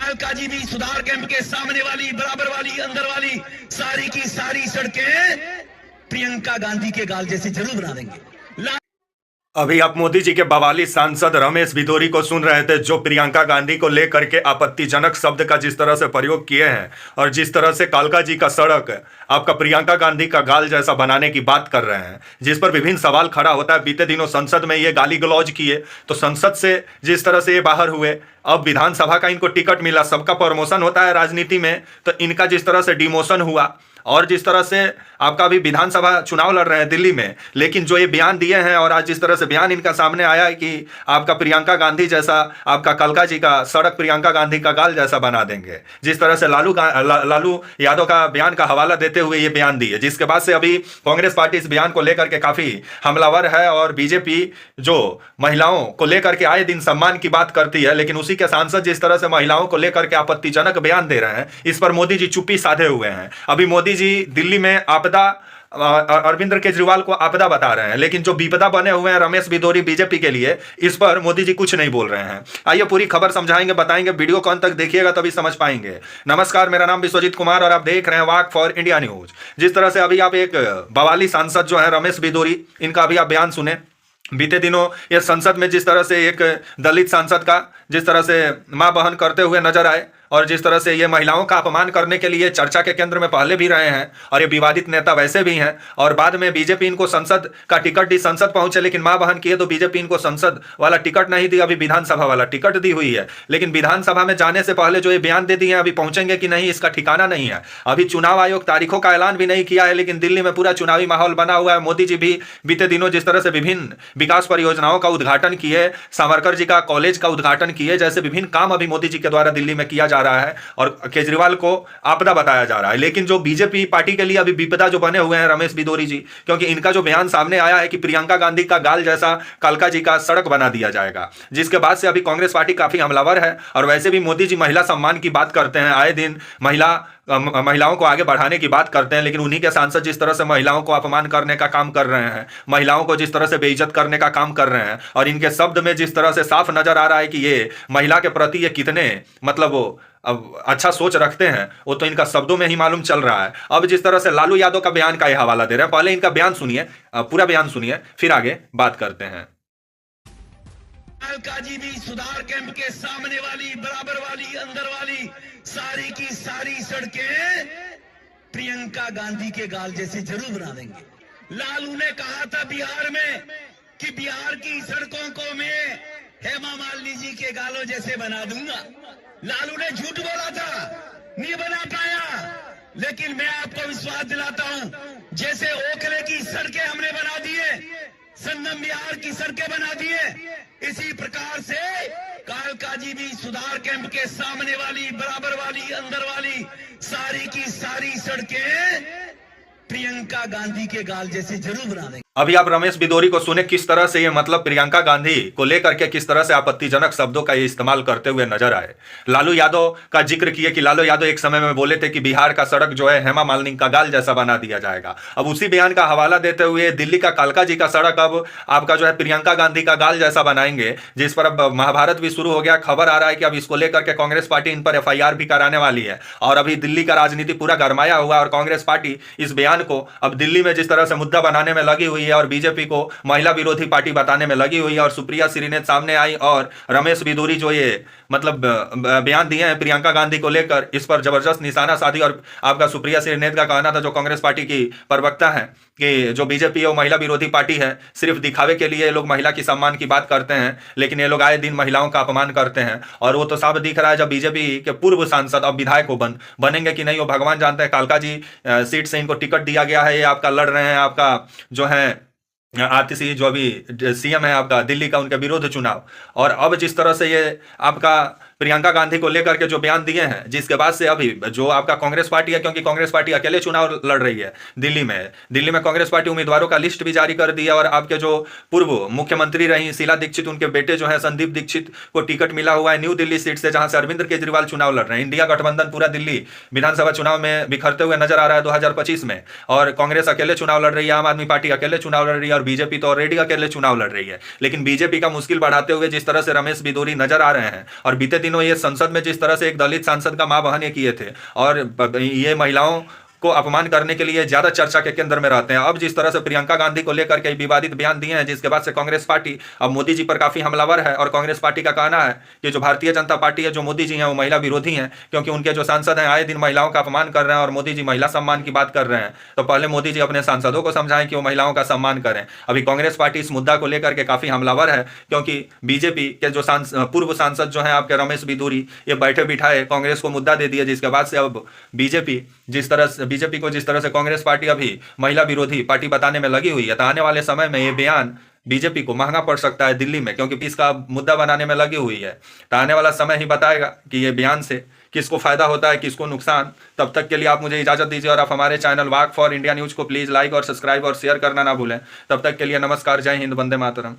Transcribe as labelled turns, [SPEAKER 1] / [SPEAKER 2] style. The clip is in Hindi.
[SPEAKER 1] काजी भी सुधार कैंप के सामने वाली, बराबर वाली, अंदर वाली सारी की सारी सड़कें प्रियंका गांधी के गाल जैसे जरूर बना देंगे।
[SPEAKER 2] अभी आप मोदी जी के बवाली सांसद रमेश भिदोरी को सुन रहे थे, जो प्रियंका गांधी को लेकर के आपत्तिजनक शब्द का जिस तरह से प्रयोग किए हैं और जिस तरह से कालका जी का सड़क आपका प्रियंका गांधी का गाल जैसा बनाने की बात कर रहे हैं, जिस पर विभिन्न सवाल खड़ा होता है। बीते दिनों संसद में ये गाली गलौज किए, तो संसद से जिस तरह से ये बाहर हुए, अब विधानसभा का इनको टिकट मिला। सबका प्रमोशन होता है राजनीति में, तो इनका जिस तरह से डिमोशन हुआ और जिस तरह से आपका अभी विधानसभा चुनाव लड़ रहे हैं दिल्ली में, लेकिन जो ये बयान दिए हैं और आज जिस तरह से बयान इनका सामने आया है कि आपका प्रियंका गांधी जैसा, आपका कालका जी का सड़क प्रियंका गांधी का गाल जैसा बना देंगे, जिस तरह से लालू यादव का बयान का हवाला देते हुए ये बयान दिए, जिसके बाद से अभी कांग्रेस पार्टी इस बयान को लेकर के काफी हमलावर है। और बीजेपी जो महिलाओं को लेकर के आए दिन सम्मान की बात करती है, लेकिन उसी के सांसद जिस तरह से महिलाओं को लेकर के आपत्तिजनक बयान दे रहे हैं, इस पर मोदी जी चुप्पी साधे हुए हैं। अभी मोदी जी दिल्ली में आपदा, अरविंद केजरीवाल को आपदा बता रहे हैं, लेकिन जो विपदा बने हुए हैं रमेश भिदोरी बीजेपी के लिए, इस पर मोदी जी कुछ नहीं बोल रहे हैं। आइए पूरी खबर समझाएंगे, बताएंगे, वीडियो को अंत तक देखिएगा तभी समझ पाएंगे। नमस्कार, मेरा नाम विश्वजीत कुमार और आप देख रहे हैं वाक फॉर इंडिया न्यूज। जिस तरह से अभी आप एक बवाली सांसद जो है रमेश भिदोरी, इनका अभी आप बयान सुने। बीते दिनों ये संसद में जिस तरह से एक दलित सांसद का जिस तरह से मां बहन करते हुए नजर आए और जिस तरह से ये महिलाओं का अपमान करने के लिए चर्चा के केंद्र में पहले भी रहे हैं और ये विवादित नेता वैसे भी हैं, और बाद में बीजेपी इनको संसद का टिकट दी, संसद पहुंचे, लेकिन मां बहन किए तो बीजेपी इनको संसद वाला टिकट नहीं दी, अभी विधानसभा वाला टिकट दी हुई है। लेकिन विधानसभा में जाने से पहले जो ये बयान दे दिए हैं, अभी पहुंचेंगे कि नहीं इसका ठिकाना नहीं है। अभी चुनाव आयोग तारीखों का ऐलान भी नहीं किया है, लेकिन दिल्ली में पूरा चुनावी माहौल बना हुआ है। मोदी जी भी बीते दिनों जिस तरह से विभिन्न विकास परियोजनाओं का उद्घाटन किए, सावरकर जी का कॉलेज का उद्घाटन किए, जैसे विभिन्न काम अभी मोदी जी के द्वारा दिल्ली में किया जा रहा है और केजरीवाल को आपदा बताया जा रहा है। लेकिन जो बीजेपी पार्टी के लिए अभी विपदा जो बने हुए हैं रमेश भिदोरी जी, क्योंकि इनका जो बयान सामने आया है कि प्रियंका गांधी का गाल जैसा कालका जी का सड़क बना दिया जाएगा, जिसके बाद से अभी कांग्रेस पार्टी काफी हमलावर है। और वैसे भी मोदी जी महिला सम्मान की बात करते हैं, आए दिन महिलाओं को आगे बढ़ाने की बात करते हैं, लेकिन उन्हीं के सांसद जिस तरह से महिलाओं को अपमान करने का काम कर रहे हैं, महिलाओं को जिस तरह से बेइज्जत करने का काम कर रहे हैं, और इनके शब्द में जिस तरह से साफ नजर आ रहा है कि ये महिला के प्रति ये कितने मतलब वो अब अच्छा सोच रखते हैं, वो तो इनका शब्दों में ही मालूम चल रहा है। अब जिस तरह से लालू यादव का बयान का ये हवाला दे रहे हैं, पहले इनका बयान सुनिए, पूरा बयान सुनिए, फिर आगे बात करते हैं।
[SPEAKER 1] काजी भी सुधार कैंप के सामने वाली, बराबर वाली, अंदर वाली सारी की सारी सड़कें प्रियंका गांधी के गाल जैसे जरूर बना देंगे। लालू ने कहा था बिहार में कि बिहार की सड़कों को मैं हेमा मालिनी जी के गालों जैसे बना दूंगा। लालू ने झूठ बोला था, नहीं बना पाया, लेकिन मैं आपको विश्वास दिलाता हूं, जैसे ओखले की सड़कें हमने बना दिए, संगम बिहार की सड़कें बना दिए, इसी प्रकार से कालका जी भी सुधार कैंप के सामने वाली, बराबर वाली, अंदर वाली सारी की सारी सड़कें प्रियंका गांधी के गाल जैसे जरूर बना देंगे।
[SPEAKER 2] अभी आप रमेश भिदोरी को सुने, किस तरह से ये मतलब प्रियंका गांधी को लेकर के किस तरह से आपत्तिजनक शब्दों का ये इस्तेमाल करते हुए नजर आए। लालू यादव का जिक्र किए कि लालू यादव एक समय में बोले थे कि बिहार का सड़क जो है हेमा मालिनी का गाल जैसा बना दिया जाएगा। अब उसी बयान का हवाला देते हुए दिल्ली का कालका जी का सड़क अब आपका जो है प्रियंका गांधी का गाल जैसा बनाएंगे, जिस पर अब महाभारत भी शुरू हो गया। खबर आ रहा है कि अब इसको लेकर के कांग्रेस पार्टी इन पर FIR भी कराने वाली है, और अभी दिल्ली का राजनीति पूरा गरमाया हुआ, और कांग्रेस पार्टी इस बयान को अब दिल्ली में जिस तरह से मुद्दा बनाने में लगी हुई है और बीजेपी को महिला विरोधी पार्टी बताने में लगी हुई है। और सुप्रिया श्रीनेत सामने आई और रमेश भिदोरी जो ये मतलब बयान दिए हैं प्रियंका गांधी को लेकर, इस पर जबरदस्त निशाना साधी। और आपका सुप्रिया श्रीनेत का कहना था, जो कांग्रेस पार्टी की प्रवक्ता है, कि जो बीजेपी है वो महिला विरोधी पार्टी है, सिर्फ दिखावे के लिए ये लोग महिला की सम्मान की बात करते हैं, लेकिन ये लोग आए दिन महिलाओं का अपमान करते हैं। और वो तो साफ दिख रहा है, जब बीजेपी के पूर्व सांसद अब विधायक बनेंगे कि नहीं वो भगवान जानते हैं। कालका जी सीट से इनको टिकट दिया गया है, ये आपका लड़ रहे हैं, आपका जो है आतिशी जो अभी CM है आपका दिल्ली का, उनके विरोध चुनाव। और अब जिस तरह से ये आपका प्रियंका गांधी को लेकर के जो बयान दिए हैं, जिसके बाद से अभी जो आपका कांग्रेस पार्टी है, क्योंकि कांग्रेस पार्टी अकेले चुनाव लड़ रही है दिल्ली में कांग्रेस पार्टी उम्मीदवारों का लिस्ट भी जारी कर दिया। और आपके जो पूर्व मुख्यमंत्री रही शीला दीक्षित, उनके बेटे जो है संदीप दीक्षित को टिकट मिला हुआ है न्यू दिल्ली सीट से, जहां से अरविंद केजरीवाल चुनाव लड़ रहे हैं। इंडिया गठबंधन पूरा दिल्ली विधानसभा चुनाव में बिखरते हुए नजर आ रहा है 2025 में, और कांग्रेस अकेले चुनाव लड़ रही है, आम आदमी पार्टी अकेले चुनाव लड़ रही है, और बीजेपी तो ऑलरेडी अकेले चुनाव लड़ रही है। लेकिन बीजेपी का मुश्किल बढ़ाते हुए जिस तरह से रमेश भिदोरी नजर आ रहे हैं, और बीते दिनों ये संसद में जिस तरह से एक दलित सांसद का मां बहन ये किए थे और ये महिलाओं को अपमान करने के लिए ज्यादा चर्चा के केंद्र में रहते हैं, अब जिस तरह से प्रियंका गांधी को लेकर के विवादित बयान दिए हैं, जिसके बाद से कांग्रेस पार्टी अब मोदी जी पर काफी हमलावर है। और कांग्रेस पार्टी का कहना है कि जो भारतीय जनता पार्टी है, जो मोदी जी हैं, वो महिला विरोधी हैं, क्योंकि उनके जो सांसद हैं आए दिन महिलाओं का अपमान कर रहे हैं और मोदी जी महिला सम्मान की बात कर रहे हैं। तो पहले मोदी जी अपने सांसदों को समझाएं कि वो महिलाओं का सम्मान करें। अभी कांग्रेस पार्टी इस मुद्दा को लेकर के काफी हमलावर है, क्योंकि बीजेपी के जो पूर्व सांसद जो है आपके रमेश बिधूरी, ये बैठे बिठाए कांग्रेस को मुद्दा दे दिया, जिसके बाद से अब बीजेपी को जिस तरह से कांग्रेस पार्टी अभी महिला विरोधी पार्टी बताने में लगी हुई है, तो आने वाले समय में ये बयान बीजेपी को महंगा पड़ सकता है दिल्ली में, क्योंकि इसका मुद्दा बनाने में लगी हुई है। तो आने वाला समय ही बताएगा कि ये बयान से किसको फायदा होता है, किसको नुकसान। तब तक के लिए आप मुझे इजाजत दीजिए और आप हमारे channel walk for India news को प्लीज लाइक और सब्सक्राइब और शेयर करना ना भूलें। तब तक के लिए नमस्कार, जय हिंद, वंदे मातरम।